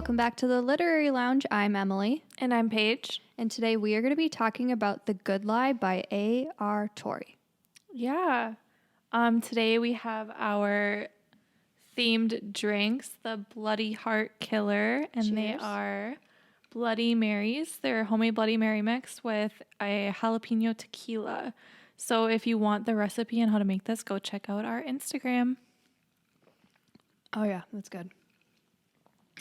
Welcome back to the Literary Lounge. I'm Emily. And I'm Paige. And today we are going to be talking about The Good Lie by A.R. Torre. Yeah. Today we have our themed drinks, the Bloody Heart Killer, and Cheers. They are Bloody Marys. They're homemade Bloody Mary mix with a jalapeno tequila. So if you want the recipe and how to make this, go check out our Instagram. Oh yeah, that's good.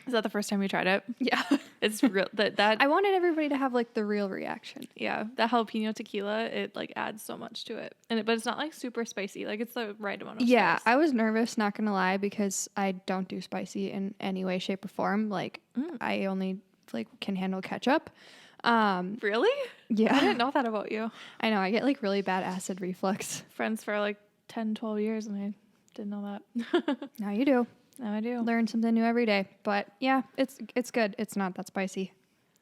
Is that the first time you tried it? Yeah. It's real. That I wanted everybody to have like the real reaction. Yeah, the jalapeno tequila, it like adds so much to it. But it's not like super spicy. Like it's the right amount of spice. I was nervous, not going to lie, because I don't do spicy in any way, shape, or form. Like I only like can handle ketchup. Really? Yeah. I didn't know that about you. I know, I get like really bad acid reflux. Friends for like 10, 12 years and I didn't know that. Now you do. Now I do. Learn something new every day. But yeah, it's good. It's not that spicy.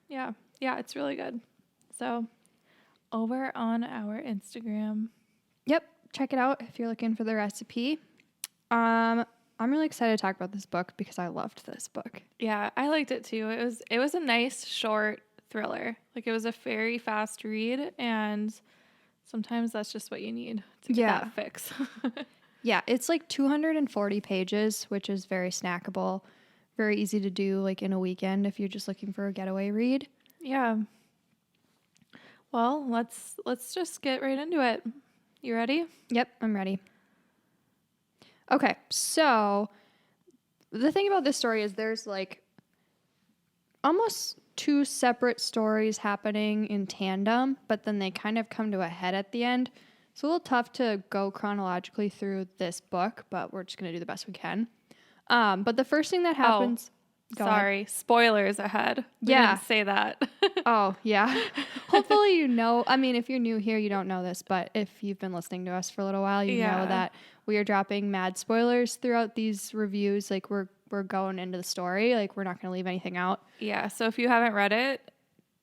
Yeah. Yeah, it's really good. So over on our Instagram. Yep. Check it out if you're looking for the recipe. I'm really excited to talk about this book because I loved this book. Yeah, I liked it too. It was a nice short thriller. Like it was a very fast read and sometimes that's just what you need to get that fix. Yeah, it's like 240 pages, which is very snackable, very easy to do like in a weekend if you're just looking for a getaway read. Yeah. Well, let's just get right into it. You ready? Yep, I'm ready. Okay, so the thing about this story is there's like almost two separate stories happening in tandem, but then they kind of come to a head at the end. It's a little tough to go chronologically through this book, but we're just going to do the best we can. But the first thing that happens... Sorry, spoilers ahead. We didn't say that. Oh, yeah. Hopefully you know. I mean, if you're new here, you don't know this, but if you've been listening to us for a little while, you know that we are dropping mad spoilers throughout these reviews. Like, we're going into the story. Like, we're not going to leave anything out. Yeah, so if you haven't read it,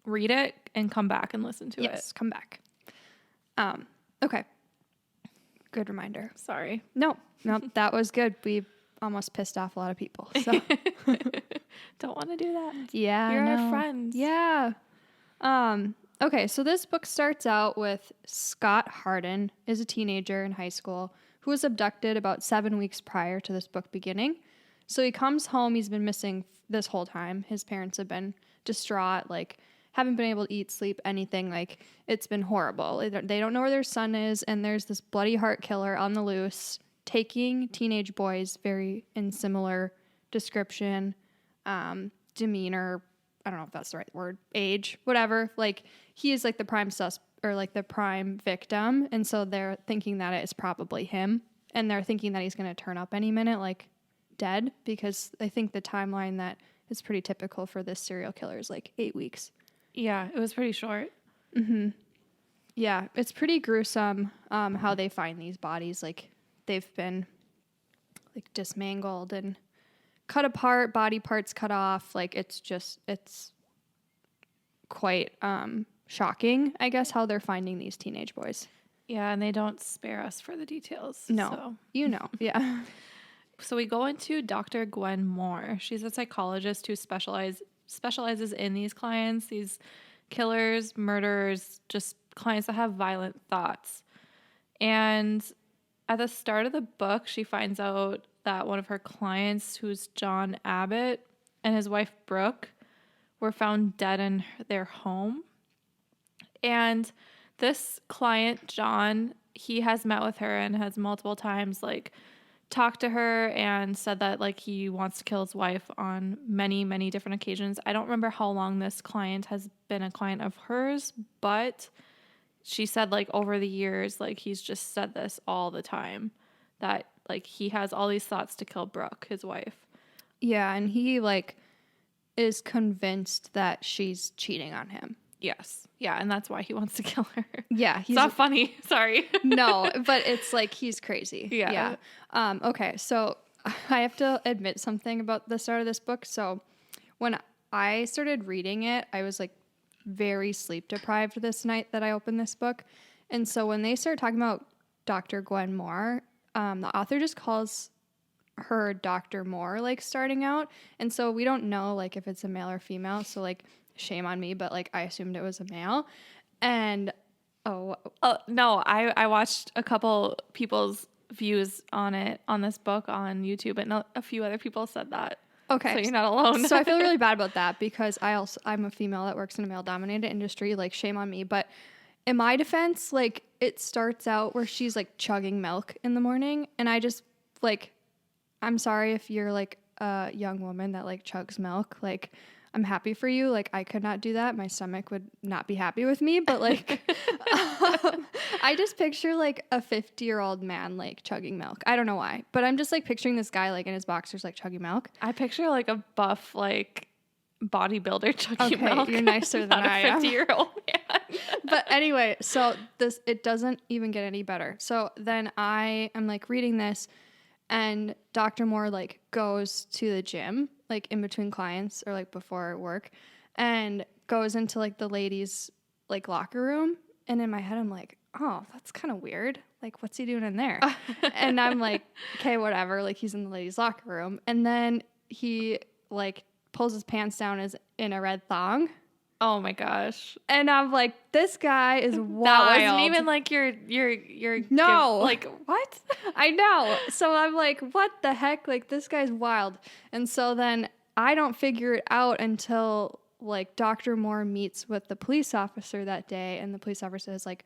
read it and come back and listen to it. Yes, come back. Okay. Good reminder. Sorry. No, that was good. We almost pissed off a lot of people. So don't want to do that. Yeah, you're our friends. Yeah. Okay, so this book starts out with Scott Harden is a teenager in high school who was abducted about 7 weeks prior to this book beginning. So he comes home. He's been missing this whole time. His parents have been distraught, like haven't been able to eat, sleep, anything. Like it's been horrible. They don't know where their son is, and there's this bloody heart killer on the loose, taking teenage boys, very in similar description, demeanor. I don't know if that's the right word, age, whatever. Like he is like the prime or like the prime victim. And so they're thinking that it is probably him. And they're thinking that he's going to turn up any minute, like dead, because I think the timeline that is pretty typical for this serial killer is like 8 weeks. Yeah, it was pretty short. Mm-hmm. Yeah, it's pretty gruesome how they find these bodies. Like they've been like dismangled and cut apart, body parts cut off. Like it's quite shocking, I guess, how they're finding these teenage boys. Yeah, and they don't spare us for the details. No, so. Yeah. So we go into Dr. Gwen Moore. She's a psychologist who specializes in these clients, these killers, murderers, just clients that have violent thoughts. And at the start of the book, she finds out that one of her clients, who's John Abbott, and his wife Brooke, were found dead in their home. And this client, John, he has met with her and has multiple times like talked to her and said that like he wants to kill his wife on many, many different occasions. I don't remember how long this client has been a client of hers, but she said like over the years, like he's just said this all the time, that like he has all these thoughts to kill Brooke, his wife. Yeah, and he like is convinced that she's cheating on him. Yes. Yeah, and that's why he wants to kill her. Yeah. It's not funny. Sorry. No, but it's like he's crazy. Yeah. Okay, so I have to admit something about the start of this book. So when I started reading it, I was like very sleep deprived this night that I opened this book. And so when they start talking about Dr. Gwen Moore, the author just calls her Dr. Moore, like, starting out. And so we don't know, like, if it's a male or female. So, like, shame on me, but, like, I assumed it was a male. And, No, I watched a couple people's views on this book on YouTube, and a few other people said that. okay. So you're not alone. So I feel really bad about that because I'm a female that works in a male-dominated industry. Like, shame on me. But in my defense, like, it starts out where she's, like, chugging milk in the morning. And I just, like, I'm sorry if you're, like, a young woman that, like, chugs milk. Like, I'm happy for you. Like, I could not do that. My stomach would not be happy with me. But, like, I just picture, like, a 50-year-old man, like, chugging milk. I don't know why. But I'm just, like, picturing this guy, like, in his boxers, like, chugging milk. I picture, like, a buff, like, bodybuilder chugging milk. You're nicer than not I a am. 50-year-old man. But anyway, so it doesn't even get any better. So then I am, like, reading this, and Dr. Moore, like, goes to the gym, like, in between clients or, like, before work, and goes into, like, the ladies', like, locker room. And in my head, I'm like, oh, that's kind of weird. Like, what's he doing in there? And I'm like, okay, whatever. Like, he's in the ladies' locker room. And then he, like, pulls his pants down as in a red thong. Oh my gosh. And I'm like, this guy is wild. That wasn't even like your No. like what? I know. So I'm like, what the heck? Like, this guy's wild. And so then I don't figure it out until, like, Dr. Moore meets with the police officer that day, and the police officer is like,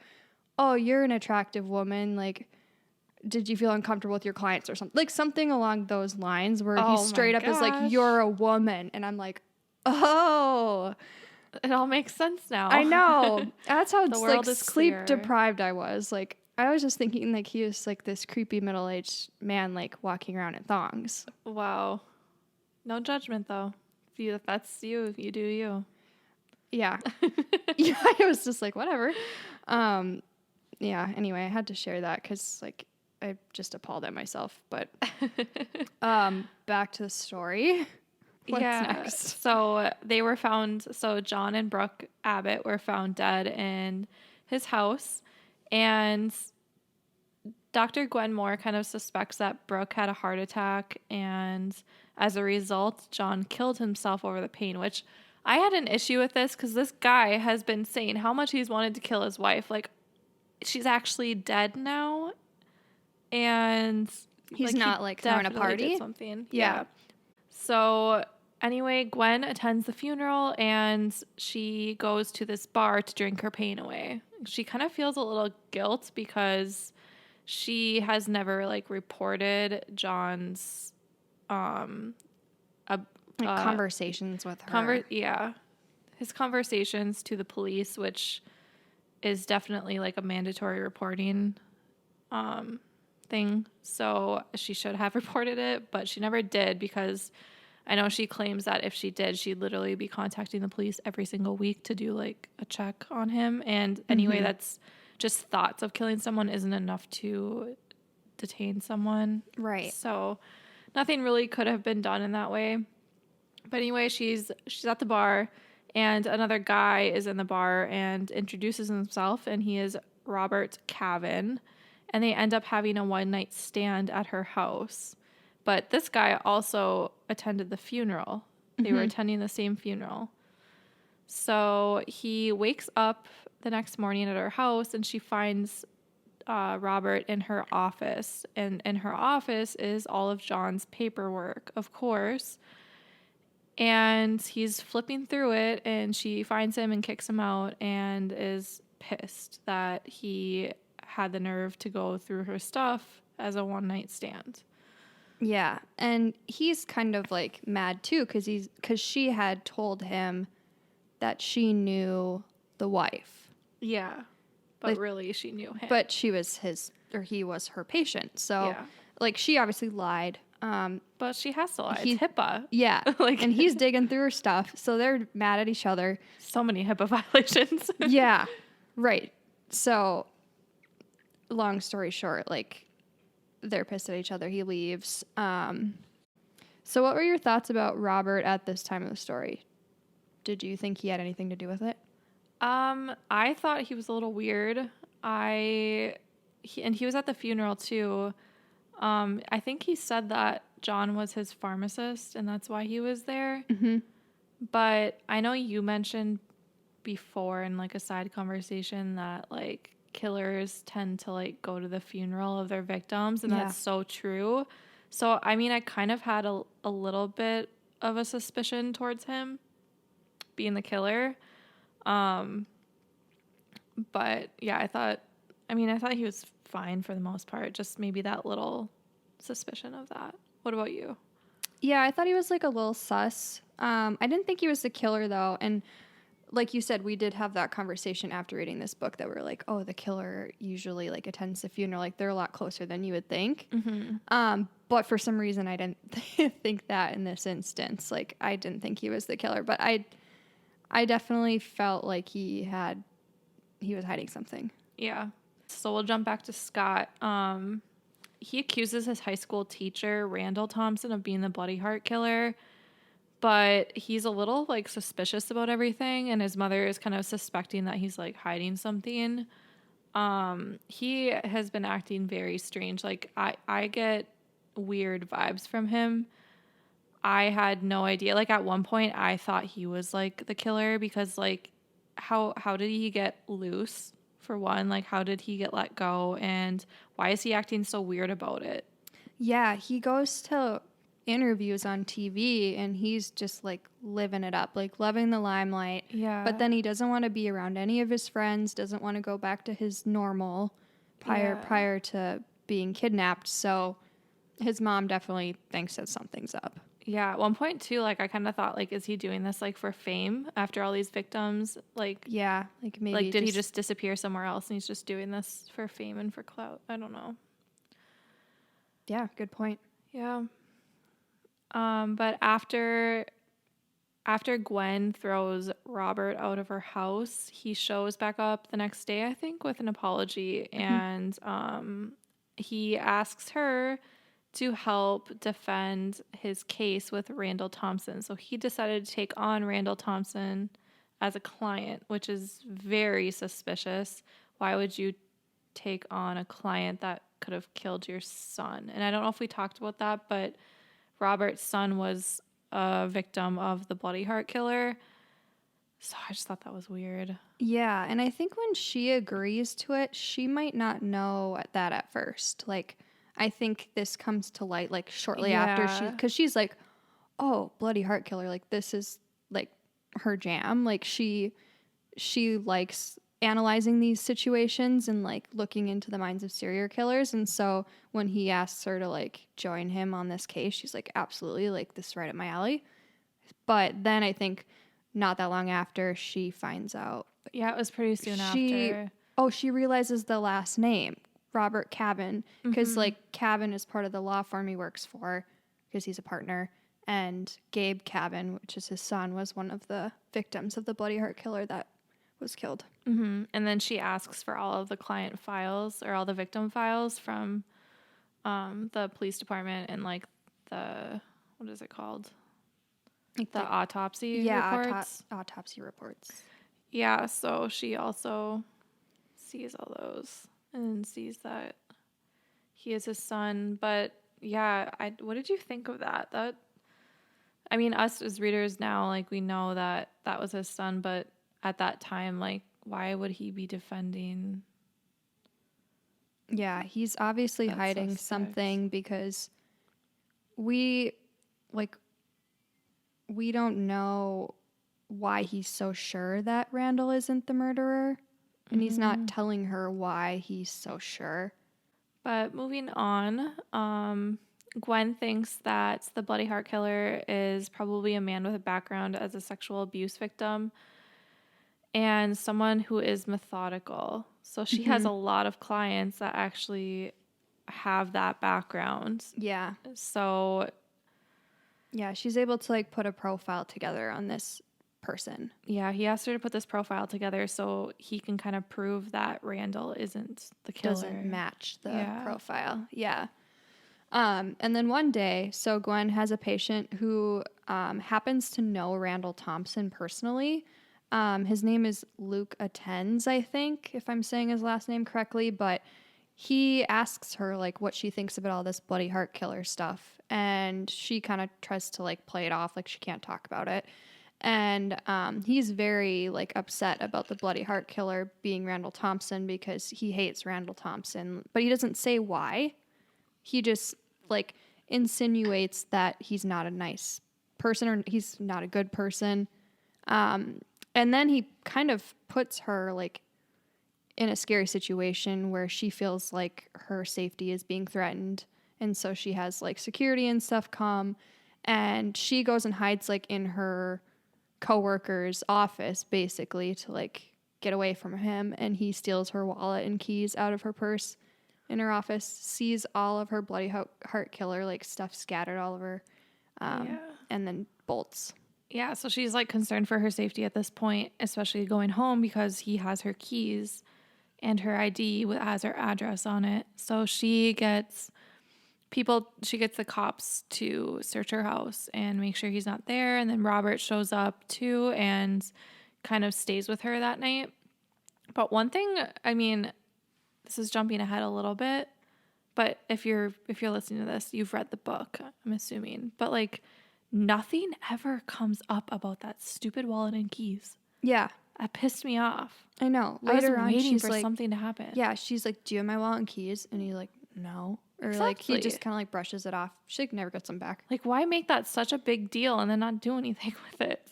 oh, you're an attractive woman. Like, did you feel uncomfortable with your clients or something? Like, something along those lines where he straight up is like, you're a woman. And I'm like, oh. It all makes sense now. I know. That's how it's, like, sleep clear. deprived I was. Like, I was just thinking, like, he was, like, this creepy middle-aged man, like, walking around in thongs. Wow. No judgment, though. If that's you, you do you. Yeah. Yeah, I was just like, whatever. Yeah, anyway, I had to share that because, like, I just appalled at myself. But back to the story. What's next? So they were found. So John and Brooke Abbott were found dead in his house, and Dr. Gwen Moore kind of suspects that Brooke had a heart attack, and as a result, John killed himself over the pain. Which I had an issue with this because this guy has been saying how much he's wanted to kill his wife. Like, she's actually dead now, and he's not, like, throwing a party. did something. Yeah. So anyway, Gwen attends the funeral, and she goes to this bar to drink her pain away. She kind of feels a little guilt because she has never, like, reported John's conversations with her. His conversations to the police, which is definitely, like, a mandatory reporting thing. So she should have reported it, but she never did because I know she claims that if she did, she'd literally be contacting the police every single week to do, like, a check on him. And anyway, that's just thoughts of killing someone isn't enough to detain someone. Right. So nothing really could have been done in that way. But anyway, she's at the bar, and another guy is in the bar and introduces himself, and he is Robert Cavan. And they end up having a one-night stand at her house. But this guy also attended the funeral. They were attending the same funeral. So he wakes up the next morning at her house, and she finds Robert in her office. And in her office is all of John's paperwork, of course. And he's flipping through it, and she finds him and kicks him out and is pissed that he had the nerve to go through her stuff as a one-night stand. Yeah, and he's kind of, like, mad too because she had told him that she knew the wife. Yeah, but like, really she knew him. But he was her patient. So, like, she obviously lied. But she has to lie. It's HIPAA. Yeah, Like, and he's digging through her stuff, so they're mad at each other. So many HIPAA violations. Yeah, right. So, long story short, like, they're pissed at each other. He leaves. So what were your thoughts about Robert at this time of the story? Did you think he had anything to do with it? I thought he was a little weird. And he was at the funeral too. I think he said that John was his pharmacist and that's why he was there. Mm-hmm. But I know you mentioned before in like a side conversation that like killers tend to like go to the funeral of their victims, and Yeah. that's so true. So I mean, I kind of had a little bit of a suspicion towards him being the killer. But yeah, I thought he was fine for the most part, just maybe that little suspicion of that. What about you? Yeah, I thought he was like a little sus. I didn't think he was the killer though, and like you said, we did have that conversation after reading this book that we're like, oh, the killer usually like attends the funeral, like they're a lot closer than you would think. But for some reason, I didn't think that in this instance. Like, I didn't think he was the killer, but I definitely felt like he was hiding something. Yeah. So we'll jump back to Scott. He accuses his high school teacher, Randall Thompson, of being the Bloody Heart Killer, but he's a little like suspicious about everything, and his mother is kind of suspecting that he's like hiding something. He has been acting very strange. Like I get weird vibes from him. I had no idea. Like at one point I thought he was like the killer because like how did he get loose for one? Like how did he get let go, and why is he acting so weird about it? Yeah, he goes to interviews on TV and he's just like living it up, like loving the limelight. Yeah. But then he doesn't want to be around any of his friends, doesn't want to go back to his normal prior to being kidnapped. So his mom definitely thinks that something's up. Yeah, at one point too, like I kind of thought, like, is he doing this like for fame after all these victims? Like, Yeah, like maybe like did he just disappear somewhere else and he's just doing this for fame and for clout? I don't know. Yeah, good point. Yeah. But after Gwen throws Robert out of her house, he shows back up the next day, I think, with an apology, and he asks her to help defend his case with Randall Thompson. So he decided to take on Randall Thompson as a client, which is very suspicious. Why would you take on a client that could have killed your son? And I don't know if we talked about that, but Robert's son was a victim of the Bloody Heart Killer. So I just thought that was weird. Yeah, and I think when she agrees to it, she might not know that at first. Like, I think this comes to light like shortly after because she's like, oh, Bloody Heart Killer, like this is like her jam. Like she likes analyzing these situations and like looking into the minds of serial killers. And so when he asks her to like join him on this case, she's like, absolutely, like this is right up my alley. But then I think not that long after she finds out. Yeah, it was pretty soon after. Oh, she realizes the last name, Robert Cabin, because like Cabin is part of the law firm he works for because he's a partner. And Gabe Cabin, which is his son, was one of the victims of the Bloody Heart Killer that was killed. And then she asks for all of the client files or all the victim files from the police department and like the, what is it called? Like the autopsy reports. Autopsy reports. Yeah, so she also sees all those and sees that he is his son. But yeah, what did you think of that? I mean, us as readers now, like we know that that was his son, but at that time, like, why would he be defending? Yeah, he's obviously hiding something because we don't know why he's so sure that Randall isn't the murderer, and he's not telling her why he's so sure. But moving on, Gwen thinks that the Bloody Heart Killer is probably a man with a background as a sexual abuse victim and someone who is methodical. So she has a lot of clients that actually have that background. Yeah. So yeah, she's able to like put a profile together on this person. Yeah, he asked her to put this profile together so he can kind of prove that Randall isn't the killer. Doesn't match the profile. Yeah. And then one day, so Gwen has a patient who happens to know Randall Thompson personally. His name is Luke Attends, I think, if I'm saying his last name correctly, but he asks her like what she thinks about all this bloody heart killer stuff, and she kind of tries to like play it off like she can't talk about it. And he's very like upset about the bloody heart killer being Randall Thompson because he hates Randall Thompson, but he doesn't say why. He just like insinuates that he's not a nice person or he's not a good person. And then he kind of puts her like in a scary situation where she feels like her safety is being threatened. And so she has like security and stuff come, and she goes and hides like in her coworker's office basically to like get away from him. And he steals her wallet and keys out of her purse in her office, sees all of her bloody heart killer like stuff scattered all over, and then bolts. Yeah, so she's like concerned for her safety at this point, especially going home because he has her keys and her ID has her address on it. So she gets the cops to search her house and make sure he's not there. And then Robert shows up too and kind of stays with her that night. But one thing, I mean, this is jumping ahead a little bit, but if you're listening to this, you've read the book, I'm assuming. But like nothing ever comes up about that stupid wallet and keys. Yeah. That pissed me off. I know. Later on, she's for like, something to happen. Yeah, she's like, "Do you have my wallet and keys?" And he's like, "No." Or like he just kind of like brushes it off. She like, never gets them back. Like, why make that such a big deal and then not do anything with it?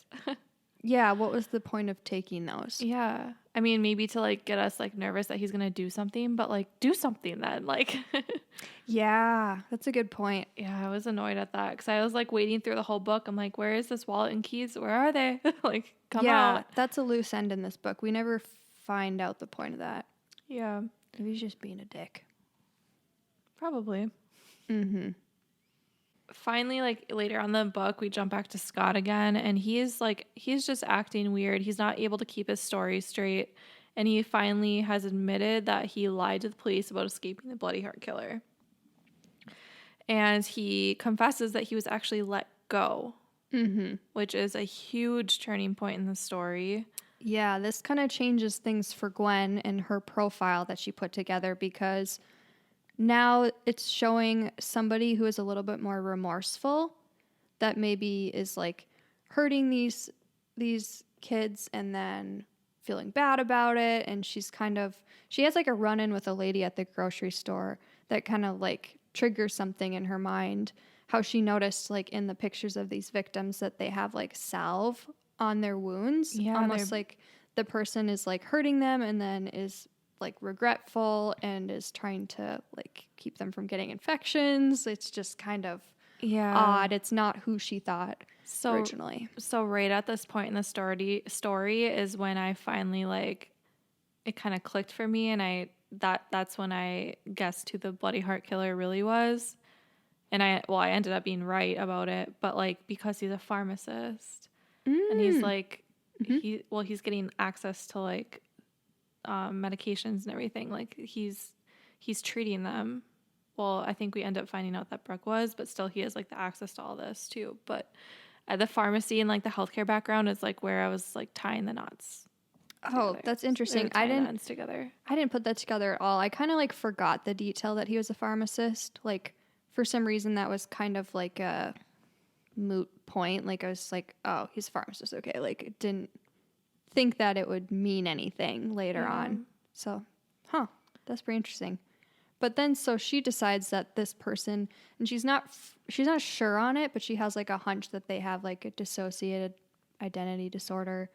Yeah, what was the point of taking those? Yeah. I mean, maybe to like get us like nervous that he's going to do something, but like do something then. Like yeah, that's a good point. Yeah, I was annoyed at that because I was like waiting through the whole book. I'm like, where is this wallet and keys? Where are they? Like, come out. Yeah, that's a loose end in this book. We never find out the point of that. Yeah. Maybe he's just being a dick. Probably. Mm-hmm. Finally, like later on in the book, we jump back to Scott again, and he's just acting weird. He's not able to keep his story straight, and he finally has admitted that he lied to the police about escaping the bloody heart killer. And he confesses that he was actually let go, which is a huge turning point in the story. Yeah, this kind of changes things for Gwen and her profile that she put together, because now it's showing somebody who is a little bit more remorseful, that maybe is like hurting these kids and then feeling bad about it. And she has like a run-in with a lady at the grocery store that kind of like triggers something in her mind. How she noticed like in the pictures of these victims that they have like salve on their wounds. Yeah, almost like the person is like hurting them and then is like regretful and is trying to like keep them from getting infections. It's just kind of odd. It's not who she thought originally. So right at this point in the story is when I finally like it kind of clicked for me, and that's when I guessed who the bloody heart killer really was. And I ended up being right about it, but like because he's a pharmacist and he's like he's getting access to like medications and everything. Like he's treating them. Well, I think we end up finding out that Brooke was, but still he has like the access to all this too. But the pharmacy and like the healthcare background is like where I was like tying the knots. Oh, that's interesting. I didn't put that together at all. I kind of like forgot the detail that he was a pharmacist. Like for some reason that was kind of like a moot point. Like I was like, oh, he's a pharmacist. Okay. Like it didn't think that it would mean anything later on. So, that's pretty interesting. But then so she decides that this person, and she's not sure on it, but she has like a hunch that they have like a dissociated identity disorder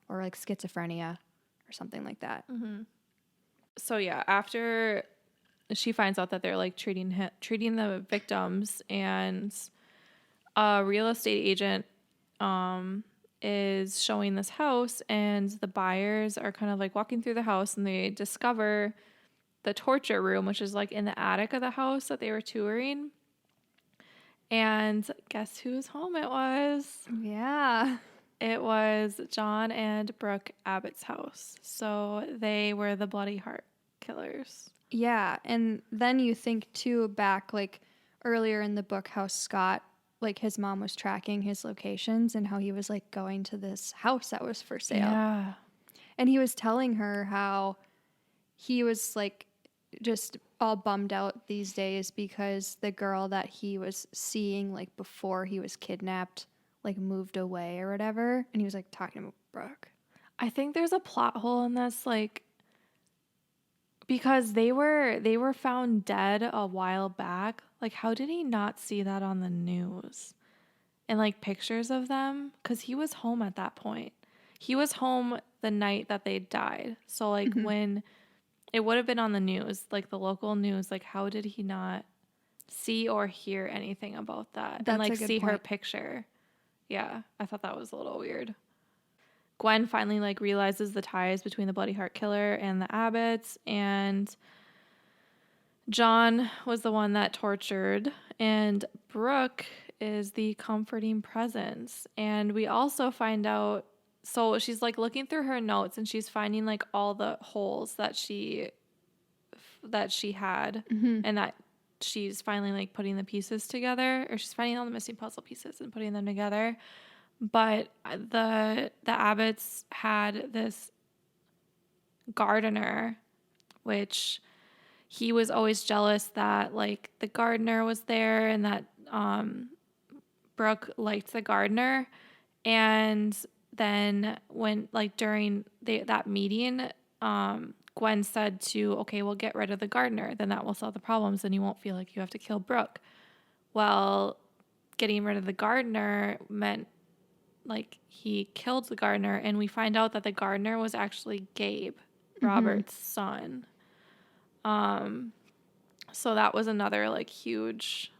or like schizophrenia or something like that. Mm-hmm. So yeah, after she finds out that they're like treating the victims, and a real estate agent is showing this house, and the buyers are kind of like walking through the house, and they discover the torture room, which is like in the attic of the house that they were touring. And guess whose home it was? Yeah. It was John and Brooke Abbott's house. So they were the bloody heart killers. Yeah. And then you think too back like earlier in the book how Scott, like his mom was tracking his locations and how he was like going to this house that was for sale. Yeah. And he was telling her how he was like just all bummed out these days because the girl that he was seeing like before he was kidnapped like moved away or whatever, and he was like talking about Brooke. I think there's a plot hole in this, like, because they were found dead a while back. Like, how did he not see that on the news and like pictures of them? Because he was home at that point. He was home the night that they died. So like when it would have been on the news, like the local news, like how did he not see or hear anything about that? That's and like a good see her point. picture. Yeah, I thought that was a little weird. Gwen finally like realizes the ties between the Bloody Heart Killer and the Abbotts, and John was the one that tortured, and Brooke is the comforting presence. And we also find out, so she's like looking through her notes and she's finding like all the holes that she had, and that she's finally like putting the pieces together, or she's finding all the missing puzzle pieces and putting them together. But the Abbotts had this gardener, which he was always jealous that like the gardener was there, and that Brooke liked the gardener. And then when like during that meeting, Gwen said to, okay, we'll get rid of the gardener, then that will solve the problems and you won't feel like you have to kill Brooke. Well, getting rid of the gardener meant like he killed the gardener, and we find out that the gardener was actually Gabe, Robert's son. So that was another like huge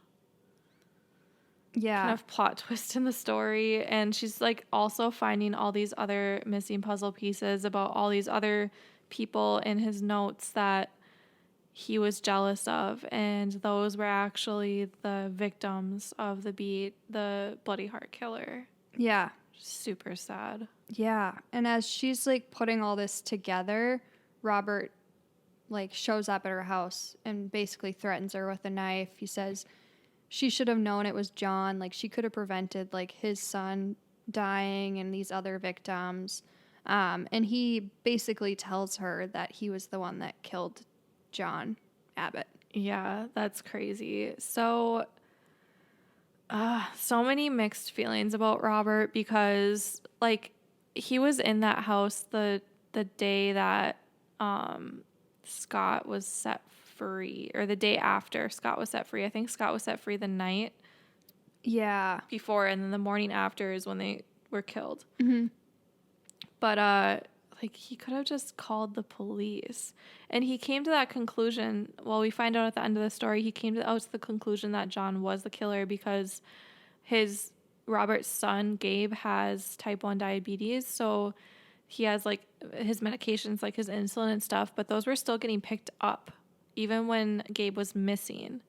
kind of plot twist in the story. And she's like also finding all these other missing puzzle pieces about all these other people in his notes that he was jealous of, and those were actually the victims of the Bloody Heart Killer. Yeah. Super sad. Yeah. And as she's like putting all this together, Robert like shows up at her house and basically threatens her with a knife. He says she should have known it was John. Like she could have prevented like his son dying and these other victims. And he basically tells her that he was the one that killed John Abbott. Yeah, that's crazy. So so many mixed feelings about Robert, because like he was in that house the day that Scott was set free, or the day after Scott was set free. I think Scott was set free the night before, and then the morning after is when they were killed. But like he could have just called the police, and he came to that conclusion. Well, we find out at the end of the story, he came to the conclusion that John was the killer because Robert's son Gabe has type 1 diabetes, so he has like his medications, like his insulin and stuff, but those were still getting picked up even when Gabe was missing.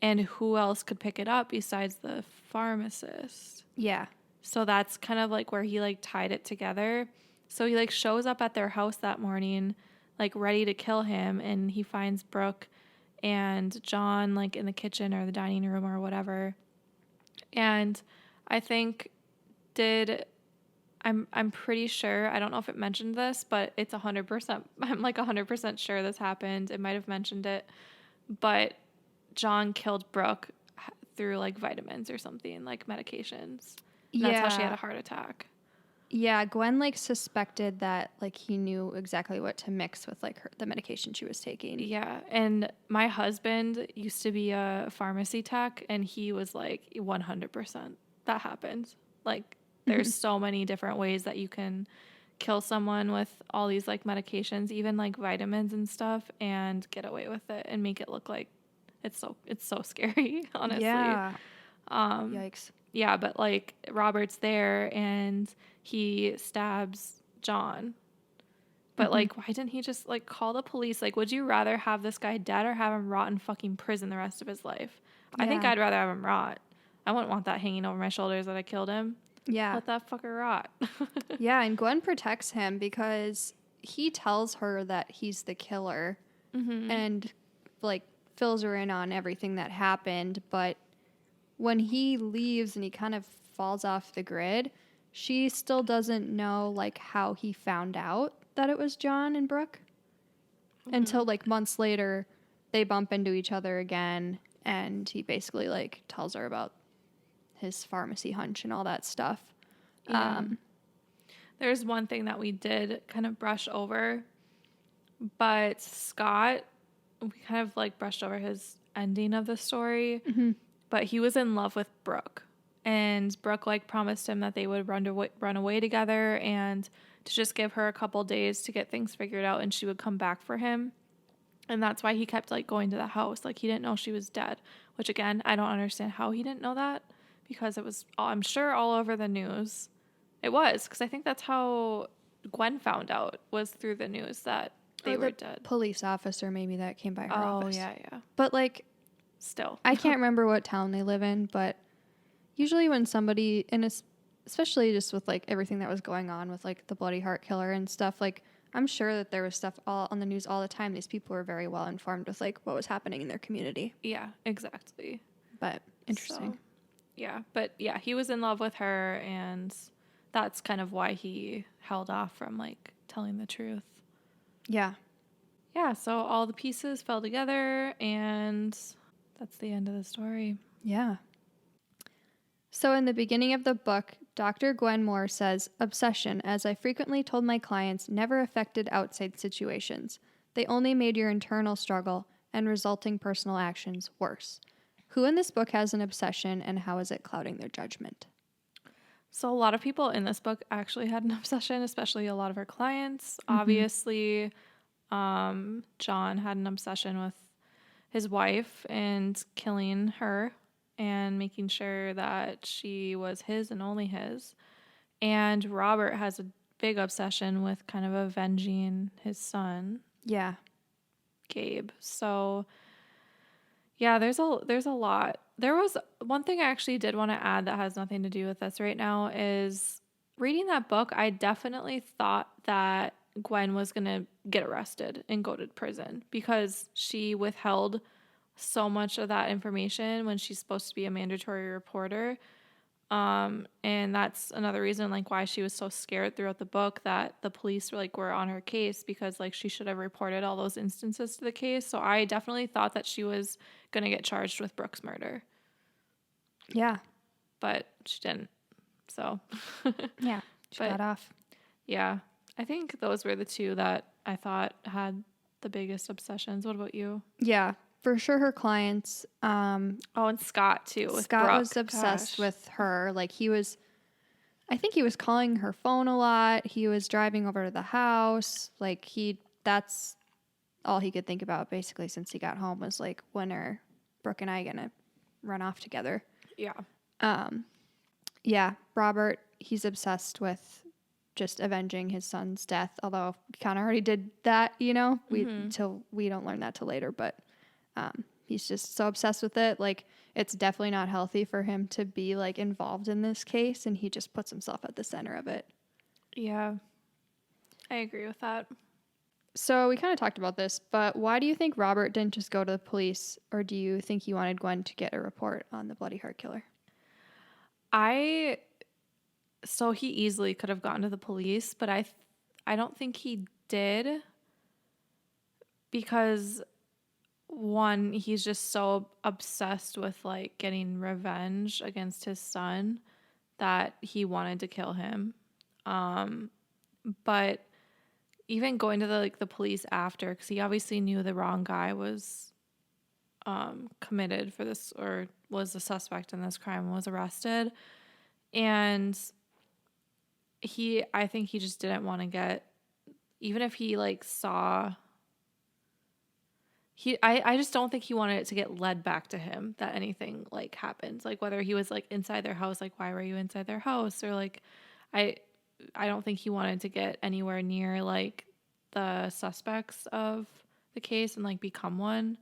And who else could pick it up besides the pharmacist? Yeah. So that's kind of like where he like tied it together. So he like shows up at their house that morning, like ready to kill him, and he finds Brooke and John like in the kitchen or the dining room or whatever. And I think I'm pretty sure, I don't know if it mentioned this, but it's 100%, I'm like 100% sure this happened. It might have mentioned it, but John killed Brooke through like vitamins or something, like medications. And that's how she had a heart attack. Yeah, Gwen like suspected that like he knew exactly what to mix with like the medication she was taking. Yeah, and my husband used to be a pharmacy tech, and he was like 100% that happened. Like there's so many different ways that you can kill someone with all these like medications, even like vitamins and stuff, and get away with it and make it look like it's so scary, honestly. Yeah. Yikes. Yeah, but like Robert's there and he stabs John. But like, why didn't he just like call the police? Like, would you rather have this guy dead or have him rot in fucking prison the rest of his life? I think I'd rather have him rot. I wouldn't want that hanging over my shoulders that I killed him. Yeah. Let that fucker rot. Yeah, and Gwen protects him because he tells her that he's the killer and like fills her in on everything that happened. But when he leaves and he kind of falls off the grid, she still doesn't know like how he found out that it was John and Brooke until like months later they bump into each other again, and he basically like tells her about his pharmacy hunch and all that stuff. Yeah. There's one thing that we did kind of brush over, but Scott, we kind of like brushed over his ending of the story, but he was in love with Brooke, and Brooke like promised him that they would run away together and to just give her a couple days to get things figured out, and she would come back for him. And that's why he kept like going to the house. Like he didn't know she was dead, which again, I don't understand how he didn't know that, because it was, I'm sure, all over the news. It was, because I think that's how Gwen found out, was through the news that they were dead. Police officer maybe that came by her office. Oh, yeah. But like, still. I can't remember what town they live in, but usually when somebody, and especially just with like everything that was going on with like the Bloody Heart Killer and stuff, like I'm sure that there was stuff all on the news all the time. These people were very well informed with like what was happening in their community. Yeah, exactly. But interesting. So, yeah, but yeah, he was in love with her, and that's kind of why he held off from like telling the truth. Yeah. Yeah, so all the pieces fell together, and that's the end of the story. Yeah. So in the beginning of the book, Dr. Gwen Moore says, "Obsession, as I frequently told my clients, never affected outside situations. They only made your internal struggle and resulting personal actions worse. Who in this book has an obsession, and how is it clouding their judgment?" So a lot of people in this book actually had an obsession, especially a lot of her clients. Obviously, John had an obsession with his wife and killing her and making sure that she was his and only his. And Robert has a big obsession with kind of avenging his son. Yeah. Gabe. So yeah, there's a lot. There was one thing I actually did want to add that has nothing to do with this right now is reading that book. I definitely thought that Gwen was going to get arrested and go to prison because she withheld so much of that information when she's supposed to be a mandatory reporter. And that's another reason like why she was so scared throughout the book that the police were on her case, because like she should have reported all those instances to the case. So I definitely thought that she was going to get charged with Brooke's murder. Yeah. But she didn't. So yeah, she got off. Yeah. I think those were the two that I thought had the biggest obsessions. What about you? Yeah. For sure, her clients. And Scott too. Scott Brooke. was obsessed with her. Like I think he was calling her phone a lot. He was driving over to the house. Like that's all he could think about basically since he got home was like, when are Brooke and I gonna run off together? Yeah. Yeah. Robert, he's obsessed with just avenging his son's death. Although we kind of already did that, we don't learn that till later, but. He's just so obsessed with it. Like, it's definitely not healthy for him to be like involved in this case, and he just puts himself at the center of it. Yeah, I agree with that. So we kind of talked about this, but why do you think Robert didn't just go to the police, or do you think he wanted Gwen to get a report on the Bloody Heart Killer? So he easily could have gone to the police, but I don't think he did, because one, he's just so obsessed with like getting revenge against his son that he wanted to kill him. But even going to the police after, because he obviously knew the wrong guy was committed for this, or was the suspect in this crime and was arrested. And I think he just didn't want to get, even if he like saw... I just don't think he wanted it to get led back to him that anything like happened. Like whether he was like inside their house, like why were you inside their house? Or like, I don't think he wanted to get anywhere near like the suspects of the case and like become one.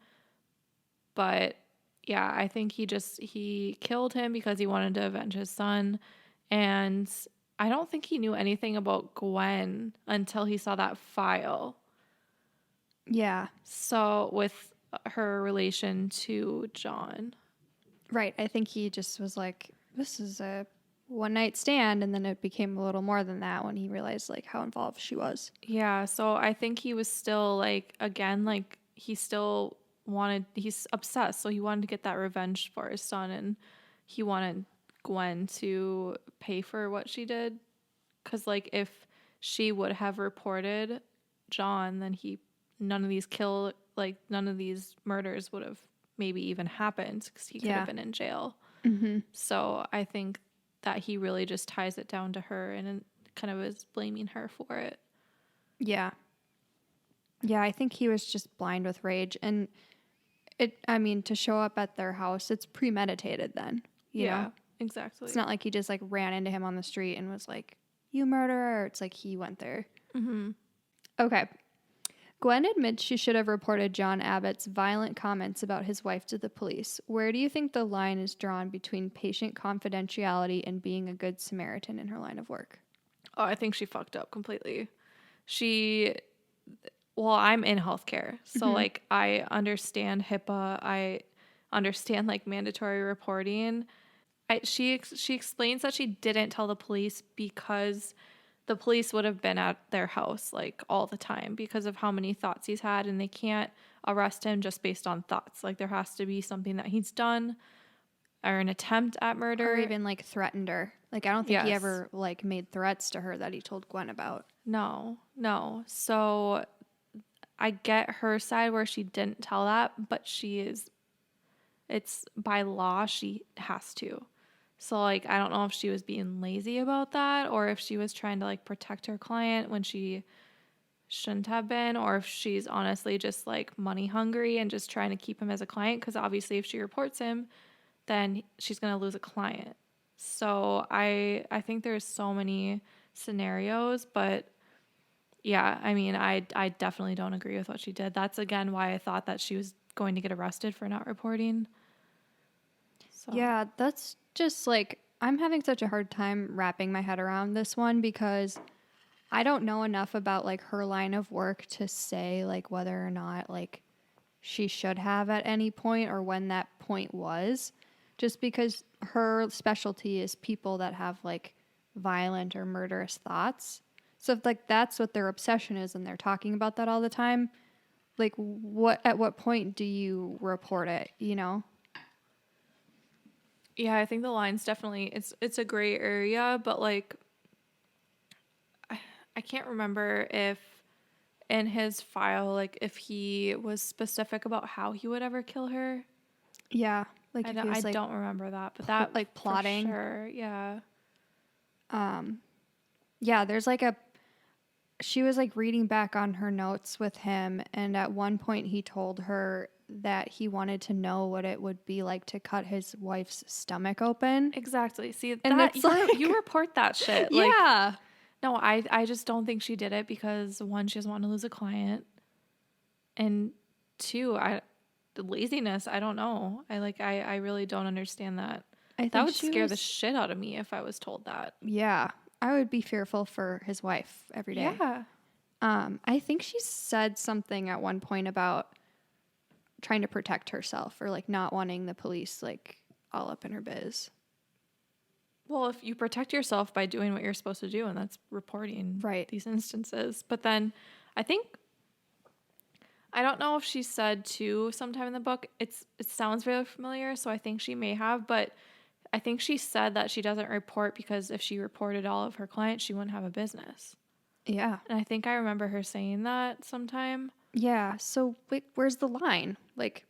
But yeah, I think he killed him because he wanted to avenge his son. And I don't think he knew anything about Gwen until he saw that file. Yeah. So with her relation to John. Right. I think he just was like, this is a one night stand. And then it became a little more than that when he realized like how involved she was. Yeah. So I think he was still like, again, like he still he's obsessed, so he wanted to get that revenge for his son, and he wanted Gwen to pay for what she did. Because, like, if she would have reported John, then none of these murders would have maybe even happened, because he could have been in jail. Mm-hmm. So I think that he really just ties it down to her and kind of is blaming her for it. Yeah. Yeah, I think he was just blind with rage. And to show up at their house, it's premeditated then. You know? Exactly. It's not like he just like ran into him on the street and was like, "You murderer." It's like he went there. Mm-hmm. Okay. Gwen admits she should have reported John Abbott's violent comments about his wife to the police. Where do you think the line is drawn between patient confidentiality and being a good Samaritan in her line of work? Oh, I think she fucked up completely. I'm in healthcare, so like I understand HIPAA. I understand like mandatory reporting. She explains that she didn't tell the police because the police would have been at their house like all the time because of how many thoughts he's had, and they can't arrest him just based on thoughts. Like there has to be something that he's done or an attempt at murder. Or even like threatened her. Like I don't think he ever like made threats to her that he told Gwen about. No. So I get her side where she didn't tell that, but it's by law, she has to. So, like, I don't know if she was being lazy about that or if she was trying to, like, protect her client when she shouldn't have been, or if she's honestly just, like, money hungry and just trying to keep him as a client. Because obviously if she reports him, then she's going to lose a client. So I think there's so many scenarios, but yeah, I mean, I definitely don't agree with what she did. That's, again, why I thought that she was going to get arrested for not reporting. So. Yeah, that's just like, I'm having such a hard time wrapping my head around this one because I don't know enough about like her line of work to say like whether or not like she should have at any point or when that point was, just because her specialty is people that have like violent or murderous thoughts. So if like that's what their obsession is and they're talking about that all the time, like at what point do you report it, you know? Yeah, I think the line's definitely it's a gray area, but like I can't remember if in his file like if he was specific about how he would ever kill her. Yeah, like I like, don't remember that, but that like plotting. for sure, yeah. Yeah, there's like she was like reading back on her notes with him, and at one point he told her that he wanted to know what it would be like to cut his wife's stomach open. Exactly. See, and that like, you report that shit. Like, yeah. No, I just don't think she did it because one, she doesn't want to lose a client, and two, laziness. I don't know. I really don't understand that. That would scare the shit out of me if I was told that. Yeah, I would be fearful for his wife every day. Yeah. I think she said something at one point about trying to protect herself or like not wanting the police like all up in her biz. Well, if you protect yourself by doing what you're supposed to do, and that's reporting these instances. But then I don't know if she said too sometime in the book, it sounds very familiar, so I think she may have, but I think she said that she doesn't report because if she reported all of her clients, she wouldn't have a business. Yeah. And I think I remember her saying that sometime. Yeah. So where's the line? Like,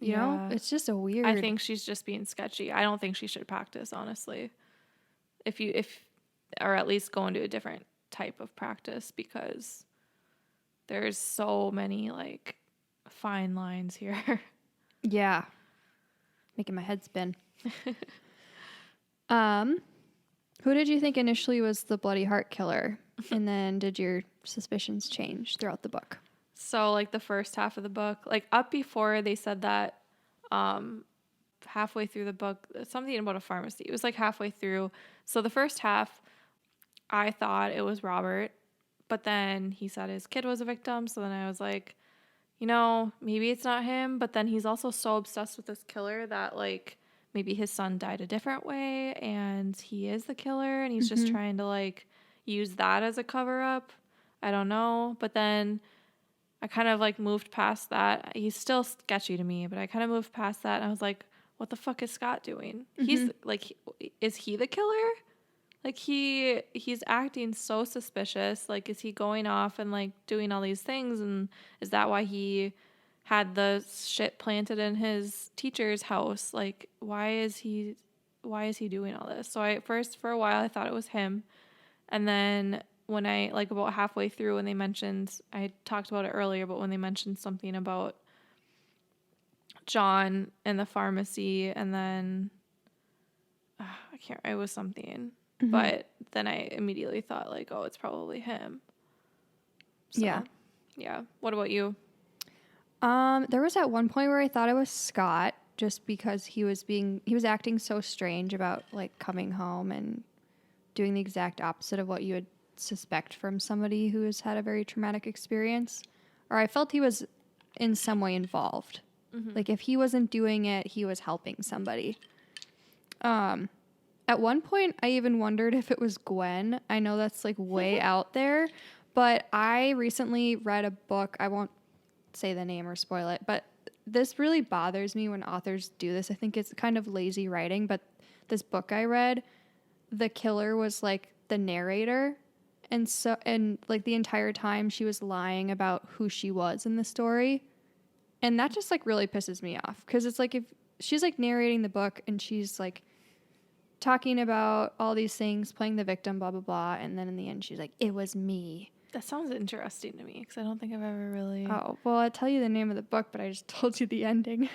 you know, it's just a weird. I think she's just being sketchy. I don't think she should practice, honestly. Or at least go into a different type of practice, because there's so many like fine lines here. Yeah. Making my head spin. Who did you think initially was the Bloody Heart killer? And then did your suspicions change throughout the book? So like the first half of the book, like up before they said that, halfway through the book, something about a pharmacy. It was like halfway through. So the first half, I thought it was Robert, but then he said his kid was a victim. So then I was like, maybe it's not him. But then he's also so obsessed with this killer that like maybe his son died a different way and he is the killer and he's just trying to like use that as a cover up. I don't know. But then I kind of like moved past that. He's still sketchy to me, but I kind of moved past that and I was like, what the fuck is Scott doing? He's like, is he the killer? Like he's acting so suspicious. Like, is he going off and like doing all these things? And is that why he had the shit planted in his teacher's house? Like, why is he doing all this? So for a while I thought it was him. And then when I like about halfway through when they mentioned, I talked about it earlier, but when they mentioned something about John and the pharmacy, and then it was something. But then I immediately thought like, oh, it's probably him. So, yeah. What about you? There was at one point where I thought it was Scott, just because he was acting so strange about like coming home and doing the exact opposite of what you would suspect from somebody who has had a very traumatic experience. Or I felt he was in some way involved. Like if he wasn't doing it, he was helping somebody. At one point, I even wondered if it was Gwen. I know that's like way out there, but I recently read a book. I won't say the name or spoil it, but this really bothers me when authors do this. I think it's kind of lazy writing, but this book I read, the killer was like the narrator. And like the entire time she was lying about who she was in the story. And that just like really pisses me off. Cause it's like if she's like narrating the book and she's like talking about all these things, playing the victim, blah, blah, blah. And then in the end, she's like, it was me. That sounds interesting to me because I don't think I've ever really... Oh, well, I'll tell you the name of the book, but I just told you the ending.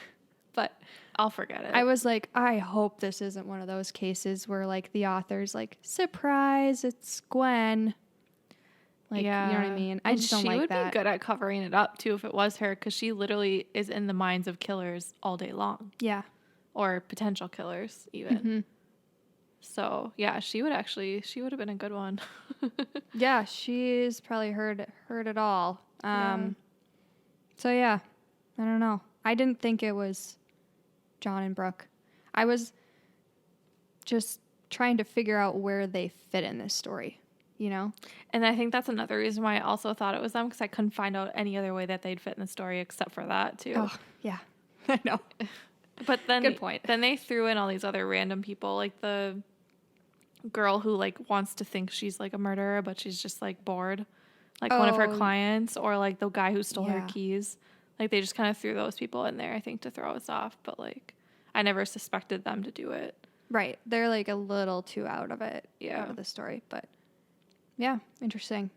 But I'll forget it. I was like, I hope this isn't one of those cases where like the author's like, surprise, it's Gwen. Like, you know what I mean? I just don't like that. She would be good at covering it up too if it was her, because she literally is in the minds of killers all day long. Yeah. Or potential killers even. So yeah, she would have been a good one. Yeah, she's probably heard it all. So yeah, I don't know. I didn't think it was John and Brooke. I was just trying to figure out where they fit in this story, you know? And I think that's another reason why I also thought it was them, because I couldn't find out any other way that they'd fit in the story except for that too. Oh, yeah. I know. But then, good point. Then they threw in all these other random people, like the girl who like wants to think she's like a murderer, but she's just like bored, like one of her clients, or like the guy who stole her keys. Like they just kind of threw those people in there, I think, to throw us off. But like, I never suspected them to do it. Right. They're like a little too out of it. Yeah. Out of the story, but yeah, interesting.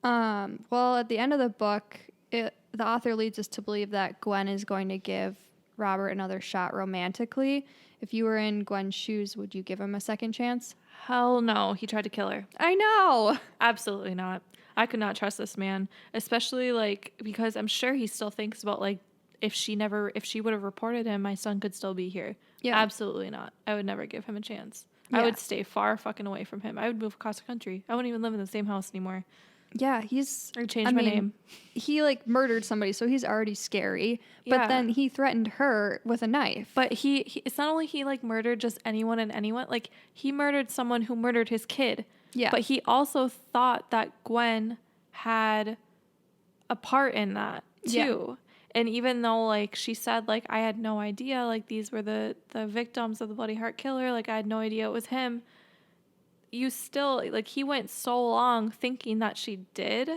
Well, at the end of the book, the author leads us to believe that Gwen is going to give Robert another shot romantically. If you were in Gwen's shoes, would you give him a second chance? Hell no. He tried to kill her. I know. Absolutely not. I could not trust this man, especially like because I'm sure he still thinks about like if she would have reported him, my son could still be here. Yeah. Absolutely not. I would never give him a chance. Yeah. I would stay far fucking away from him. I would move across the country. I wouldn't even live in the same house anymore. Yeah, or change my name. He like murdered somebody, so he's already scary. But then he threatened her with a knife. But he it's not only he like murdered just anyone and anyone. Like he murdered someone who murdered his kid. Yeah. But he also thought that Gwen had a part in that too. Yeah. And even though like she said like I had no idea, like these were the victims of the Bloody Heart Killer, like I had no idea it was him. You still, like, he went so long thinking that she did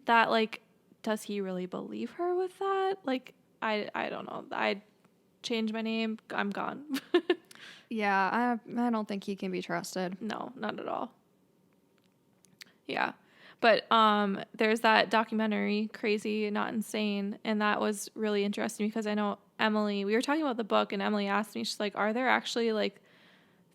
that, like, does he really believe her with that? Like, I don't know. I'd change my name. I'm gone. Yeah, I don't think he can be trusted. No, not at all. Yeah. But there's that documentary, Crazy, Not Insane, and that was really interesting because I know Emily, we were talking about the book, and Emily asked me, she's like, are there actually, like,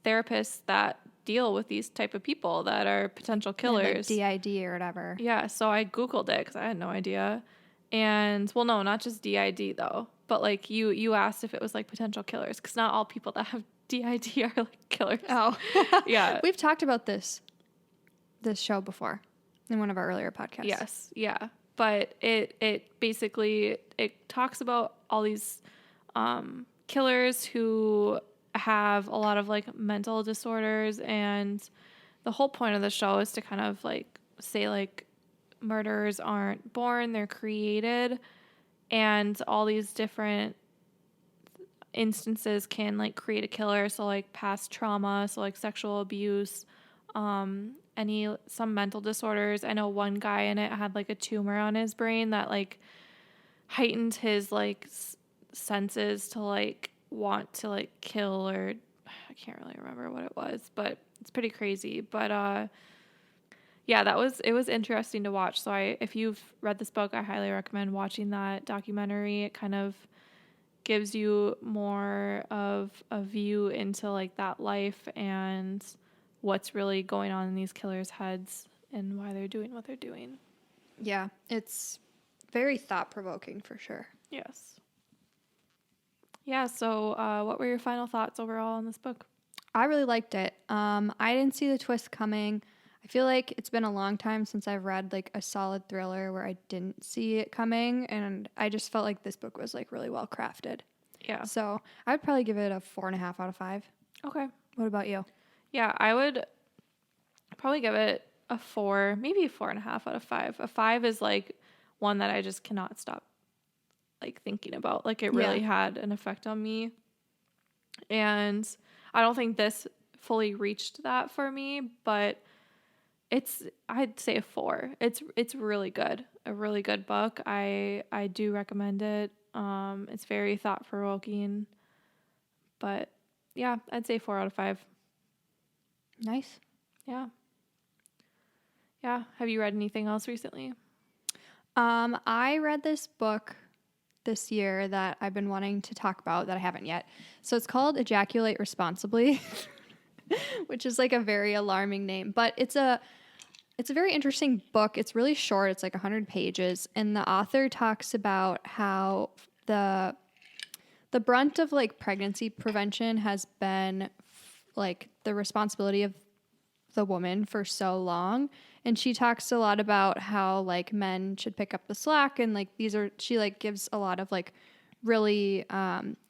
therapists that deal with these type of people that are potential killers, like DID or whatever? Yeah, so I Googled it because I had no idea. And well, no, not just DID though, but like you asked if it was like potential killers, because not all people that have DID are like killers. Oh, yeah. We've talked about this show before in one of our earlier podcasts. Yes, yeah, but it basically it talks about all these killers who have a lot of like mental disorders, and the whole point of the show is to kind of like say like murderers aren't born, they're created, and all these different instances can like create a killer. So like past trauma, so like sexual abuse, some mental disorders. I know one guy in it had like a tumor on his brain that like heightened his like senses to like want to like kill, or I can't really remember what it was, but it's pretty crazy. But yeah, it was interesting to watch. So if you've read this book, I highly recommend watching that documentary. It kind of gives you more of a view into like that life and what's really going on in these killers' heads and why they're doing what they're doing. Yeah, it's very thought-provoking for sure. Yes. Yeah, so what were your final thoughts overall on this book? I really liked it. I didn't see the twist coming. I feel like it's been a long time since I've read like a solid thriller where I didn't see it coming, and I just felt like this book was like really well crafted. Yeah. So I'd probably give it a 4.5 out of 5. Okay. What about you? Yeah, I would probably give it a 4, maybe a 4.5 out of 5. A 5 is like one that I just cannot stop like thinking about. Like it really had an effect on me. And I don't think this fully reached that for me, but I'd say a 4. It's really good. A really good book. I do recommend it. It's very thought provoking. But yeah, I'd say 4 out of 5. Nice. Yeah. Yeah. Have you read anything else recently? I read this book this year that I've been wanting to talk about that I haven't yet. So it's called Ejaculate Responsibly, which is like a very alarming name, but it's a very interesting book. It's really short. It's like 100 pages, and the author talks about how the brunt of like pregnancy prevention has been like the responsibility of the woman for so long, and she talks a lot about how like men should pick up the slack, and like she like gives a lot of like really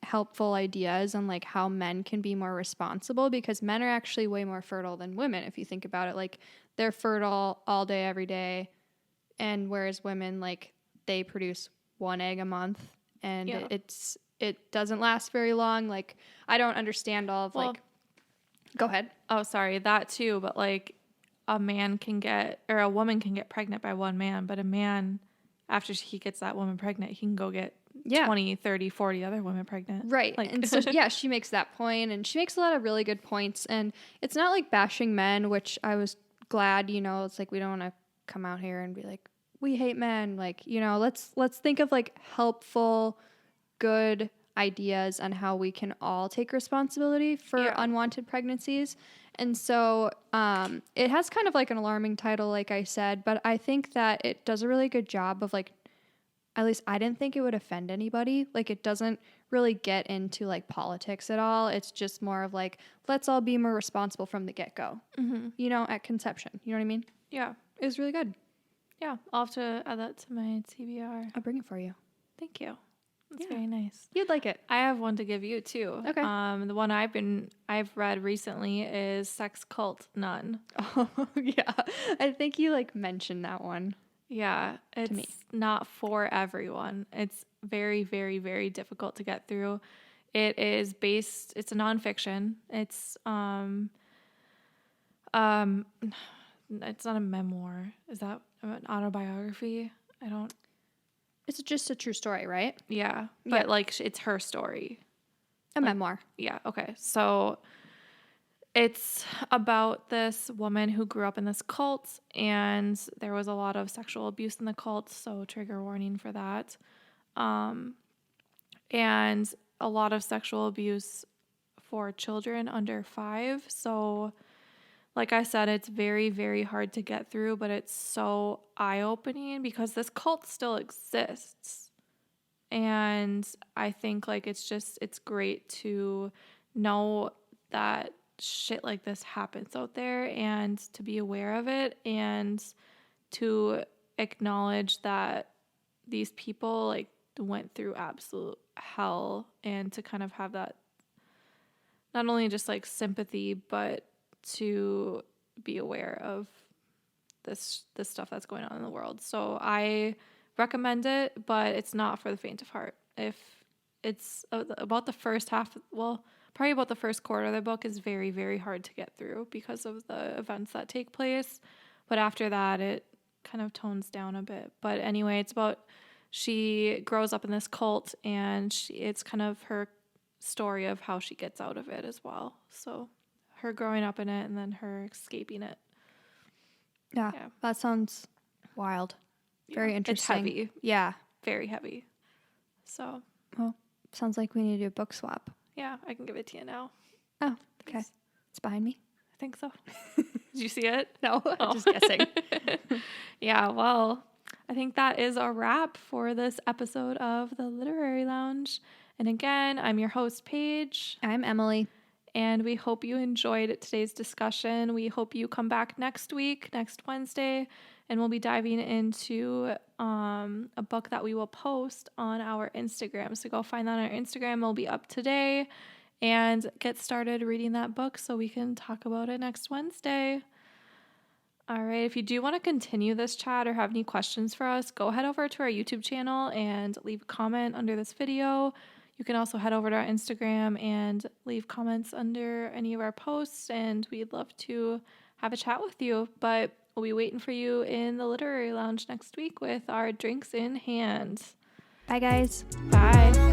helpful ideas on like how men can be more responsible, because men are actually way more fertile than women if you think about it. Like they're fertile all day every day, and whereas women, like, they produce 1 egg a month, and it doesn't last very long. Like I don't understand all of like. Go ahead. Oh, sorry, that too. But like a woman can get pregnant by one man, but a man, after he gets that woman pregnant, he can go get 20, 30, 40 other women pregnant. Right. Like, and so, yeah, she makes that point, and she makes a lot of really good points. And it's not like bashing men, which I was glad, it's like we don't want to come out here and be like, we hate men. Like, let's think of like helpful, good ideas on how we can all take responsibility for unwanted pregnancies. And so it has kind of like an alarming title, like I said, but I think that it does a really good job of like, at least I didn't think it would offend anybody. Like it doesn't really get into like politics at all. It's just more of like, let's all be more responsible from the get-go, at conception. You know what I mean? Yeah. It was really good. Yeah. I'll have to add that to my TBR. I'll bring it for you. Thank you. That's very nice. You'd like it. I have one to give you too. Okay. The one I've read recently is Sex Cult Nun. Oh yeah. I think you like mentioned that one. Yeah. It's not for everyone. It's very, very, very difficult to get through. It's a nonfiction. It's it's not a memoir. Is that an autobiography? It's just a true story, right? Yeah. But like it's her story. A memoir. Yeah. Okay. So it's about this woman who grew up in this cult, and there was a lot of sexual abuse in the cult. So trigger warning for that. And a lot of sexual abuse for children under 5. So like I said, it's very, very hard to get through, but it's so eye-opening because this cult still exists. And I think like it's great to know that shit like this happens out there and to be aware of it and to acknowledge that these people like went through absolute hell, and to kind of have that not only just like sympathy, but to be aware of this stuff that's going on in the world. So I recommend it, but it's not for the faint of heart. If it's about the first half, well, probably about the first quarter of the book is very, very hard to get through because of the events that take place. But after that, it kind of tones down a bit. But anyway, it's about she grows up in this cult, and it's kind of her story of how she gets out of it as well. So her growing up in it and then her escaping it. Yeah. That sounds wild. Very interesting. It's heavy. Yeah. Very heavy. So. Well, sounds like we need to do a book swap. Yeah, I can give it to you now. Oh, okay. It's behind me. I think so. Did you see it? No, I'm just guessing. Yeah, well, I think that is a wrap for this episode of the Literary Lounge. And again, I'm your host, Paige. I'm Emily. And we hope you enjoyed today's discussion. We hope you come back next week, next Wednesday, and we'll be diving into a book that we will post on our Instagram. So go find that on our Instagram. It'll be up today, and get started reading that book so we can talk about it next Wednesday. All right. If you do want to continue this chat or have any questions for us, go head over to our YouTube channel and leave a comment under this video. You can also head over to our Instagram and leave comments under any of our posts, and we'd love to have a chat with you. But we'll be waiting for you in the Literary Lounge next week with our drinks in hand. Bye, guys. Bye.